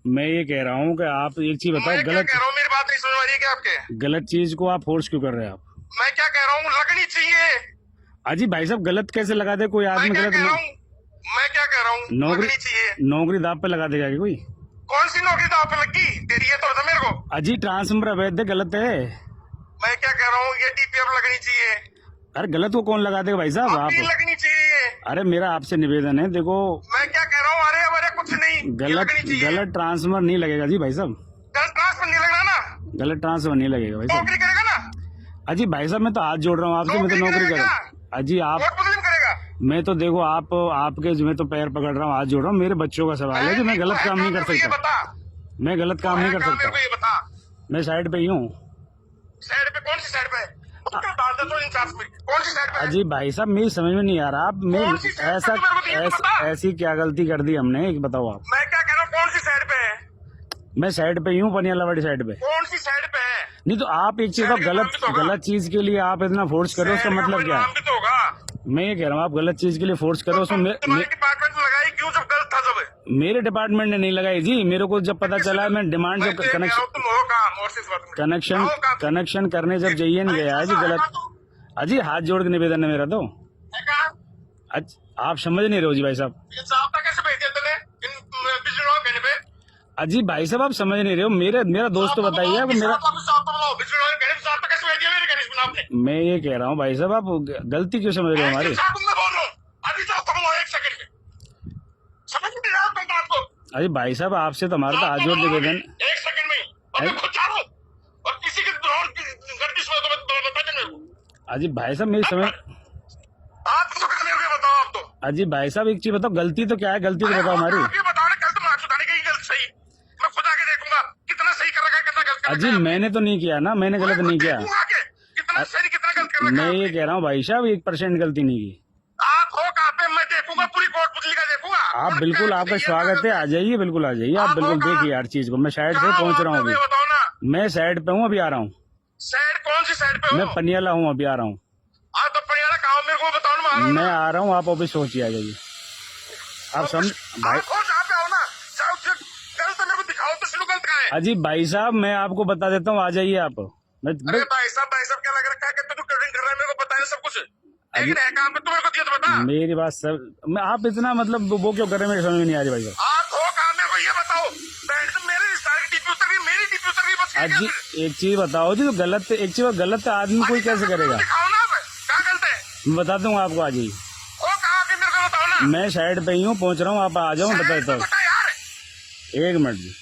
मैं ये कह रहा हूँ कि आप एक चीज बताओ, मैं क्या गलत कह रहा हूँ, मेरी बात नहीं समझ आ रही है क्या आपके? गलत चीज को आप फोर्स क्यों कर रहे हैं आप? मैं क्या कह रहा हूँ, लगनी चाहिए। अजी भाई साहब, गलत कैसे लगा दे कोई मैं आदमी? क्या गलत कह रहा हूँ, मैं क्या कह रहा हूँ, नौकरी लगनी चाहिए। नौकरी दाव पे लगा देगा क्या कोई? कौन सी नौकरी दाव पे लगी? तेरी ये तो बता मेरे को। अजी ट्रांसफर अवैध है, गलत है। मैं क्या कह रहा हूँ, ये टीपीएफ लगनी चाहिए। अरे गलत को कौन लगा देगा भाई साहब? अब भी आप लगनी चाहिए। अरे मेरा आपसे निवेदन है, देखो मैं क्या कह रहा हूँ, अरे अरे कुछ नहीं, ये गलत लगनी चाहिए। गलत ट्रांसफर नहीं लगेगा जी भाई साहब, गलत ट्रांसफर नहीं लगना ना, गलत ट्रांसफर नहीं लगेगा भाई साहब। नौकरी करेगा ना, अजी भाई साहब, मैं तो हाथ जोड़ रहा हूँ आपसे, मैं तो नौकरी कर करेगा रहा क्या? हूँ। अजी आप वोट बदली करेगा। मैं तो देखो आपके मैं तो पैर पकड़ रहा हूँ, हाथ जोड़ रहा हूँ। मेरे बच्चों का सवाल है कि मैं गलत काम नहीं कर ये सकता, बता, मैं गलत काम नहीं कर मेरे को सकता। ये बता, मैं साइड पे ही हूँ। साइड पे कौन सी साइड पे? डाल दे तो इंसाफ में, कौन सी साइड पे? अजी भाई साहब, मेरी समझ में नहीं आ रहा, आप मैं कौन सी साइड पे? ऐसा तो मेरे को ये तो बता। ऐसी क्या गलती कर दी हमने, एक बताओ आप। मैं क्या कह रहा हूँ, कौन सी साइड पे है? मैं साइड पे ही हूँ, पनियालावाड़ी साइड पे। कौन सी साइड पे है? नहीं तो आप एक चीज, शहर का नाम गलत भी तो होगा। गलत चीज के लिए आप इतना फोर्स कर रहे हो, उसका शहर का मतलब कोई क्या नाम है? भी तो होगा। मैं ये कह रहा हूँ, आप गलत चीज के लिए फोर्स कर रहे हो, उसमें तुम्हारे डिपार्टमेंट में लगाई क्यों जब गलत था जब? मेरे डिपार्टमेंट ने नहीं लगाई जी। मेरे को जब पता चला, मैं डिमांड जब तुम हो काम और सिर्फ बात में। कनेक्शन हो काम। कनेक्शन करने जब जाइए नहीं गया जी, गलत। अजी हाथ जोड़ के निवेदन है मेरा तो। है कहाँ? आप समझ नहीं रहे हो जी भाई साहब। ये साहब कैसे भेज दिया तूने इन बिजली वाले कहने पे? अजी भाई साहब, आप समझ नहीं रहे हो। मेरा दोस्त तो बताइए आप, मेरा बिजली वाले कहने पे साहब कैसे भेज दिया मेरे कहने पे आपने? मैं ये कह रहा हूँ भाई साहब, आप गलती क्यों समझ रहे हो हमारी? मैं बोल रहा हूँ, अभी तो तुम एक सेकंड में समझ नहीं रहा तुम बात को। अजी भाई साहब, आपसे तो हमारा तो हाथ जोड़ निवेदन। एक सेकंड में और मैं खुद जा रहा हूँ और किसी के गलती से बता मेरे को। अजी भाई साहब, मेरी समझ। आप तो मेरे को बताओ आप तो। अजी भाई साहब, एक चीज बताओ, गलती तो क्या है? गलती तो बताओ हमारी। आप ये बताओ ना, कल तुम नाच उठाने की गलत सही, मैं खुद आके देखूंगा कितना सही कर रखा है, कितना गलत कर अजी रखा है। मैंने तो नहीं किया ना, मैंने गलत नहीं किया। देखूंगा आके कितना सही कितना गलत कर रखा मैं है ये आपने। कह रहा हूँ भाई साहब, 1% गलती नहीं की। आप हो कहाँ पे? मैं देखूंगा, पूरी कोर्ट पुतली का देखूंगा। आप बिल्कुल, आपका स्वागत है, आ जाइए, बिल्कुल आ जाइए, आप बिल्कुल देखिए हर चीज को। मैं साइड से पहुंच रहा हूँ अभी, बताओ ना, मैं साइड पे हूँ, अभी आ रहा हूँ। साइड कौन सी साइड पे मैं हो? पनियाला हूँ, अभी आ रहा हूँ। आप तो परियाला कहाँ मेरे को बताओ ना, मैं आ रहा हूँ, आप ऑफिस पहुंचिए, आ जाइए। आप समझ भाई। आप हो जहाँ पे आओ ना, जाओ गलत मेरे को दिखाओ तो शुरू गलत कहाँ है? अजी भाई साहब, मैं आपको बता देता हूँ, आ जाइए आप। अरे भाई साहब क्या लग रखा है कि तू ट्रेडिंग कर रहा है? मेरे को पता है सब कुछ, लेकिन है कहाँ पे? तू मेरे को दिया तो बता। मेरी बात सब, आप इतना मतलब वो क्यों कर रहे हैं, मेरी समझ में नहीं आ रही भाई साहब। आप हो कहाँ मेरे को ये बताओ। मेरे रिश्तेदार की टीपी उतर गई, मेरी टीपी उतर गई, बस अजी एक चीज बताओ जी, तो गलत, एक चीज गलत आदमी कोई कैसे करेगा? दिखाओ ना, कहाँ गलत है? मैं बता दूंगा आपको, आ जाइए। हो कहाँ के मेरे को बताओ ना। मैं साइड पे ही हूँ, पहुंच रहा हूँ, आप आ जाओ, बता देता हूँ। बता यार। 1 मिनट जी।